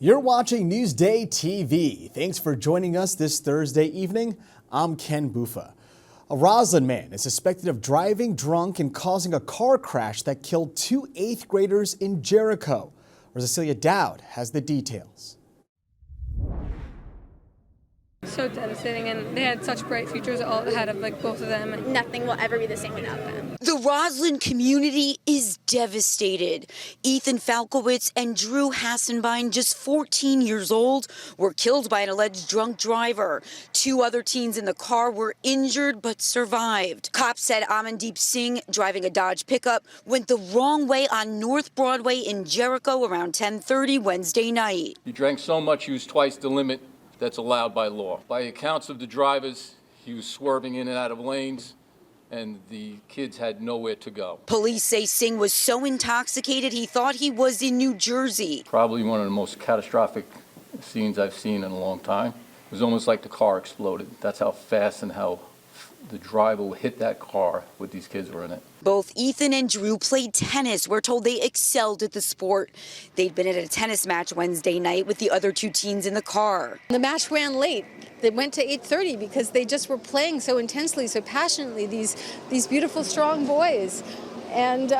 You're watching Newsday TV. Thanks for joining us this Thursday evening. I'm Ken Bufa. A Roslyn man is suspected of driving drunk and causing a car crash that killed two 8th graders in Jericho. Cecilia Dowd has the details. So devastating, and they had such bright futures all ahead of both of them. And nothing will ever be the same without them. The Roslyn community is devastated. Ethan Falkowitz and Drew Hassenbein, just 14 years old, were killed by an alleged drunk driver. Two other teens in the car were injured but survived. Cops said Amandeep Singh, driving a Dodge pickup, went the wrong way on North Broadway in Jericho around 10:30 Wednesday night. He drank so much he was twice the limit that's allowed by law. By accounts of the drivers, he was swerving in and out of lanes, and the kids had nowhere to go. Police say Singh was so intoxicated he thought he was in New Jersey. Probably one of the most catastrophic scenes I've seen in a long time. It was almost like the car exploded. That's how fast and how the driver hit that car with these kids were in it. Both Ethan and Drew played tennis. We're told they excelled at the sport. They'd been at a tennis match Wednesday night with the other two teens in the car. the match ran late. They went to 8:30 because they just were playing so intensely, so passionately, these beautiful, strong boys. And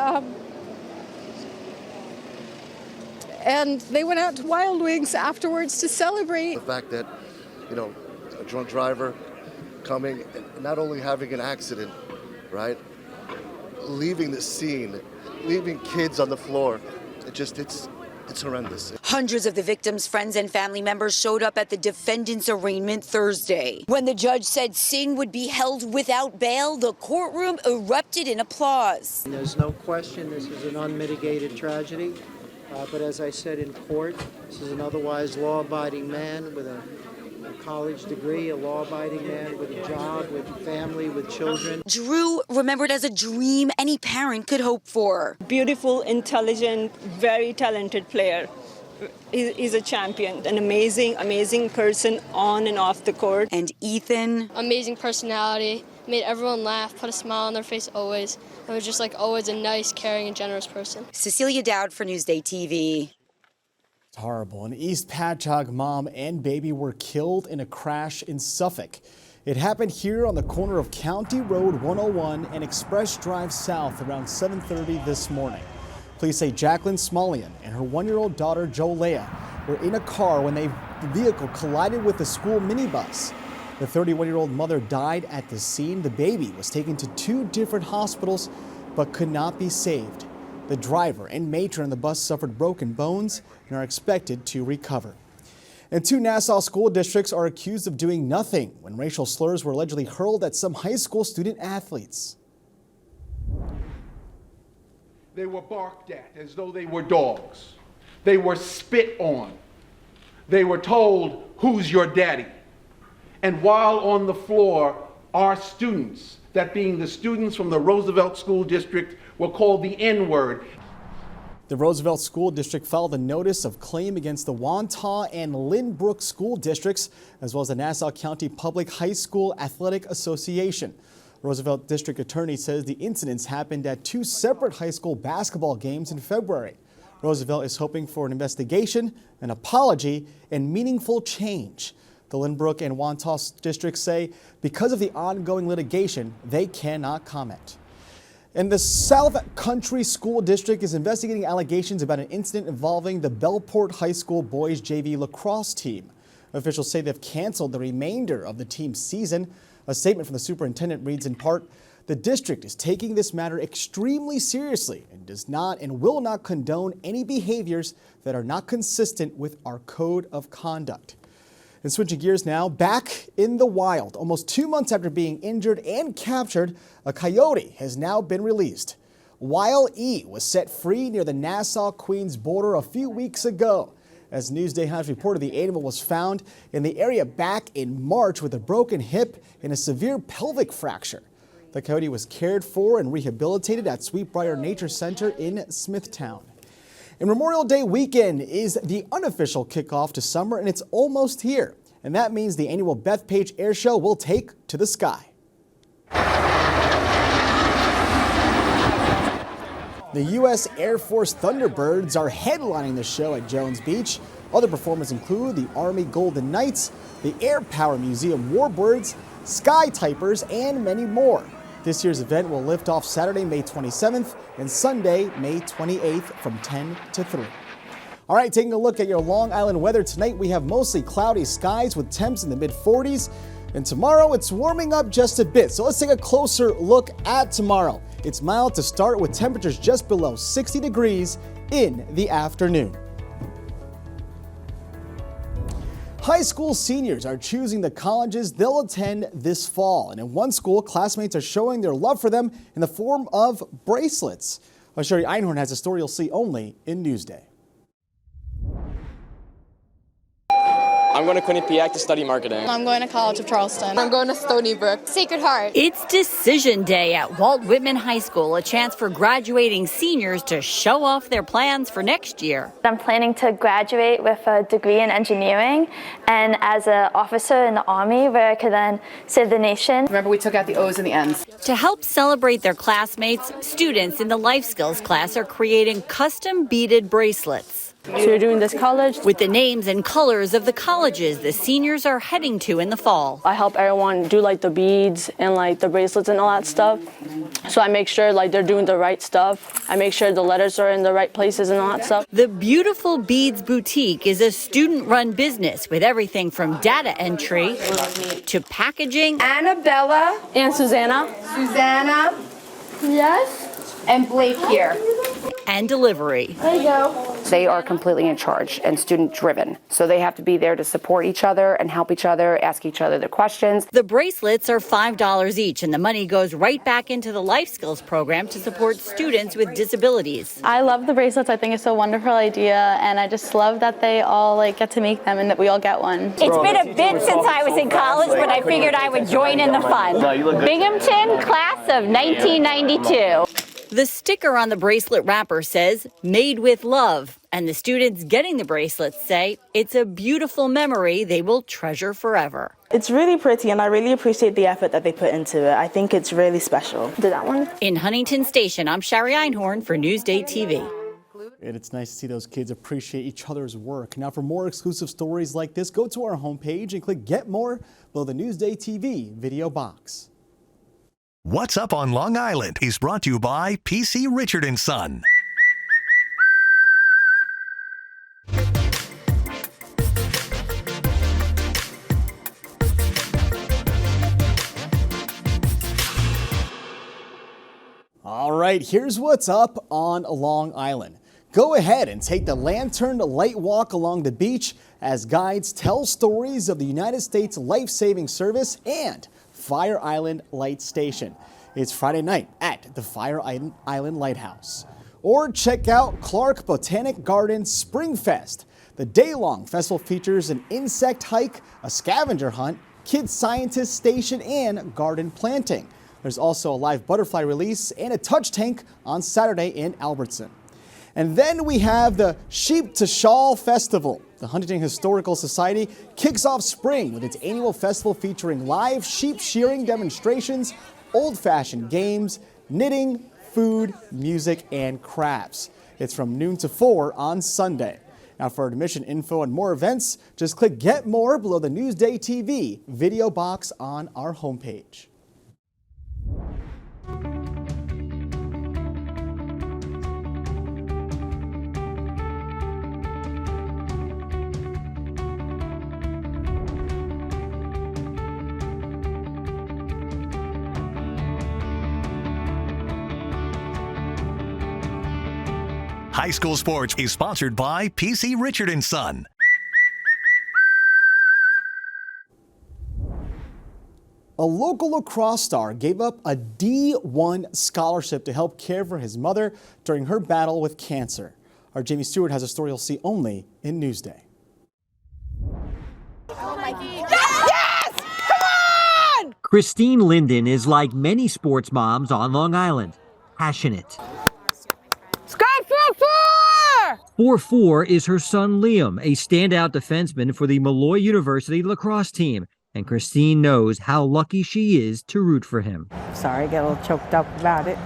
they went out to Wild Wings afterwards to celebrate. The fact that, a drunk driver coming and not only having an accident, right, leaving the scene, leaving kids on the floor, it's horrendous. Hundreds of the victims' friends and family members showed up at the defendant's arraignment Thursday. When the judge said Singh would be held without bail, the courtroom erupted in applause. There's no question this is an unmitigated tragedy, but as I said in court, this is an otherwise law-abiding man with a college degree, a law-abiding man with a job, with family, with children. Drew remembered as a dream any parent could hope for. Beautiful, intelligent, very talented player. He's a champion, an amazing person on and off the court. And Ethan? Amazing personality, made everyone laugh, put a smile on their face always. And was just always a nice, caring, and generous person. Cecilia Dowd for Newsday TV. Horrible. An East Patchogue mom and baby were killed in a crash in Suffolk. It happened here on the corner of County Road 101 and Express Drive South around 7:30 this morning. Police say Jacqueline Smolian and her 1-year-old daughter Jolea were in a car when the vehicle collided with the school minibus. The 31-year-old mother died at the scene. The baby was taken to 2 different hospitals but could not be saved. The driver and matron in the bus suffered broken bones and are expected to recover. And 2 Nassau school districts are accused of doing nothing when racial slurs were allegedly hurled at some high school student athletes. They were barked at as though they were dogs. They were spit on. They were told, "Who's your daddy?" And while on the floor, our students, that being the students from the Roosevelt School District, were called the N-word. The Roosevelt School District filed a notice of claim against the Wantagh and Lynbrook school districts, as well as the Nassau County Public High School Athletic Association. Roosevelt District Attorney says the incidents happened at 2 separate high school basketball games in February. Roosevelt is hoping for an investigation, an apology, and meaningful change. The Lynbrook and Wantagh districts say because of the ongoing litigation, they cannot comment. And the South Country School District is investigating allegations about an incident involving the Bellport High School boys JV lacrosse team. Officials say they've canceled the remainder of the team's season. A statement from the superintendent reads in part, "The district is taking this matter extremely seriously and does not and will not condone any behaviors that are not consistent with our code of conduct." And switching gears now, back in the wild. Almost 2 months after being injured and captured, a coyote has now been released. Wile E was set free near the Nassau-Queens border a few weeks ago. As Newsday has reported, the animal was found in the area back in March with a broken hip and a severe pelvic fracture. The coyote was cared for and rehabilitated at Sweetbriar Nature Center in Smithtown. And Memorial Day weekend is the unofficial kickoff to summer, and it's almost here. And that means the annual Bethpage Air Show will take to the sky. The U.S. Air Force Thunderbirds are headlining the show at Jones Beach. Other performers include the Army Golden Knights, the Air Power Museum Warbirds, Sky Typers, and many more. This year's event will lift off Saturday, May 27th and Sunday, May 28th from 10 to 3. All right, taking a look at your Long Island weather tonight, we have mostly cloudy skies with temps in the mid-40s. And tomorrow, it's warming up just a bit. So let's take a closer look at tomorrow. It's mild to start with temperatures just below 60 degrees in the afternoon. High school seniors are choosing the colleges they'll attend this fall. And in one school, classmates are showing their love for them in the form of bracelets. Well, Sherry Einhorn has a story you'll see only in Newsday. I'm going to Quinnipiac to study marketing. I'm going to College of Charleston. I'm going to Stony Brook. Sacred Heart. It's decision day at Walt Whitman High School, a chance for graduating seniors to show off their plans for next year. I'm planning to graduate with a degree in engineering and as an officer in the Army where I could then serve the nation. Remember, we took out the O's and the N's. To help celebrate their classmates, students in the life skills class are creating custom beaded bracelets. So you're doing this college? With the names and colors of the colleges the seniors are heading to in the fall. I help everyone do like the beads and like the bracelets and all that stuff. So I make sure like they're doing the right stuff. I make sure the letters are in the right places and all that stuff. The Beautiful Beads Boutique is a student-run business with everything from data entry to packaging. Annabella And Susanna. Susanna. Yes. And Blake here. And delivery. There you go. They are completely in charge and student-driven, so they have to be there to support each other and help each other, ask each other the questions. The bracelets are $5 each, and the money goes right back into the Life Skills program to support students with disabilities. I love the bracelets. I think it's a wonderful idea, and I just love that they all get to make them and that we all get one. It's been a bit since I was in college, but I figured I would join in the fun. Binghamton, class of 1992. The sticker on the bracelet wrapper says, "Made with love," and the students getting the bracelets say it's a beautiful memory they will treasure forever. It's really pretty, and I really appreciate the effort that they put into it. I think it's really special. Did that one? In Huntington Station, I'm Sherry Einhorn for Newsday TV. And it's nice to see those kids appreciate each other's work. Now, for more exclusive stories like this, go to our homepage and click Get More below the Newsday TV video box. What's Up on Long Island is brought to you by PC Richard & Son. All right, here's what's up on Long Island. Go ahead and take the Lantern Light Walk along the beach as guides tell stories of the United States Life-Saving Service and Fire Island Light Station. It's Friday night at the Fire Island Lighthouse. Or check out Clark Botanic Gardens Spring Fest. The day-long festival features an insect hike, a scavenger hunt, kids scientist station, and garden planting. There's also a live butterfly release and a touch tank on Saturday in Albertson. And then we have the Sheep to Shawl Festival. The Huntington Historical Society kicks off spring with its annual festival featuring live sheep shearing demonstrations, old-fashioned games, knitting, food, music, and crafts. It's from noon to 4 on Sunday. Now, for admission info and more events, just click Get More below the Newsday TV video box on our homepage. High School Sports is sponsored by PC Richard & Son. A local lacrosse star gave up a D1 scholarship to help care for his mother during her battle with cancer. Our Jamie Stewart has a story you'll see only in Newsday. Yes! Come on! Christine Linden is like many sports moms on Long Island, passionate. Sky 4-4! 4-4 is her son Liam, a standout defenseman for the Malloy University lacrosse team. And Christine knows how lucky she is to root for him. Sorry, I get a little choked up about it.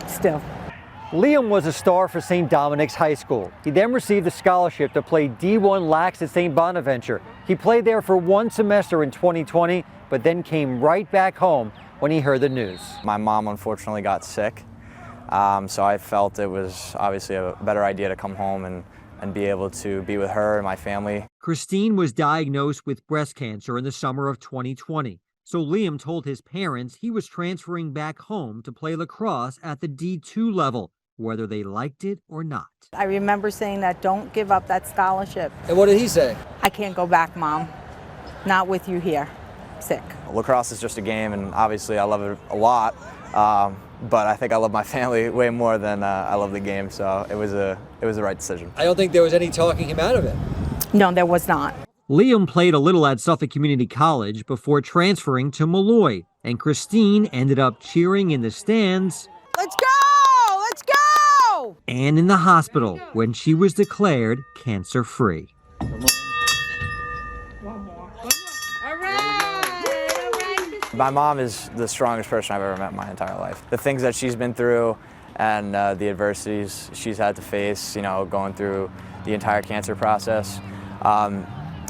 Still. Liam was a star for St. Dominic's High School. He then received a scholarship to play D1 Lax at St. Bonaventure. He played there for one semester in 2020, but then came right back home when he heard the news. My mom unfortunately got sick, so I felt it was obviously a better idea to come home and be able to be with her and my family. Christine was diagnosed with breast cancer in the summer of 2020. So Liam told his parents he was transferring back home to play lacrosse at the D2 level, whether they liked it or not. I remember saying that don't give up that scholarship. And what did he say? I can't go back, Mom. Not with you here. Sick. Lacrosse is just a game, and obviously I love it a lot, but I think I love my family way more than I love the game, so it was the right decision. I don't think there was any talking him out of it. No, there was not. Liam played a little at Suffolk Community College before transferring to Malloy, and Christine ended up cheering in the stands. Let's go! Let's go! And in the hospital when she was declared cancer-free. My mom is the strongest person I've ever met in my entire life. The things that she's been through and the adversities she's had to face, going through the entire cancer process,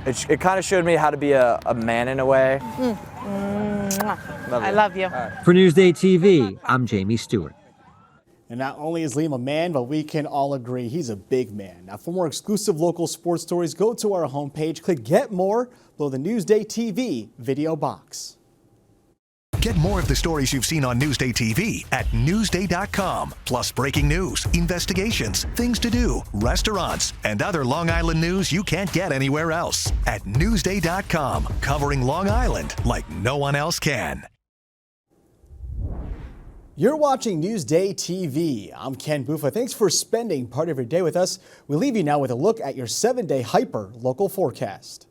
it kind of showed me how to be a man in a way. I love you. For Newsday TV, I'm Jamie Stewart. And not only is Liam a man, but we can all agree he's a big man. Now, for more exclusive local sports stories, go to our homepage, click Get More below the Newsday TV video box. Get more of the stories you've seen on Newsday TV at Newsday.com. Plus breaking news, investigations, things to do, restaurants, and other Long Island news you can't get anywhere else. At Newsday.com, covering Long Island like no one else can. You're watching Newsday TV. I'm Ken Buffa. Thanks for spending part of your day with us. We leave you now with a look at your 7-day hyper local forecast.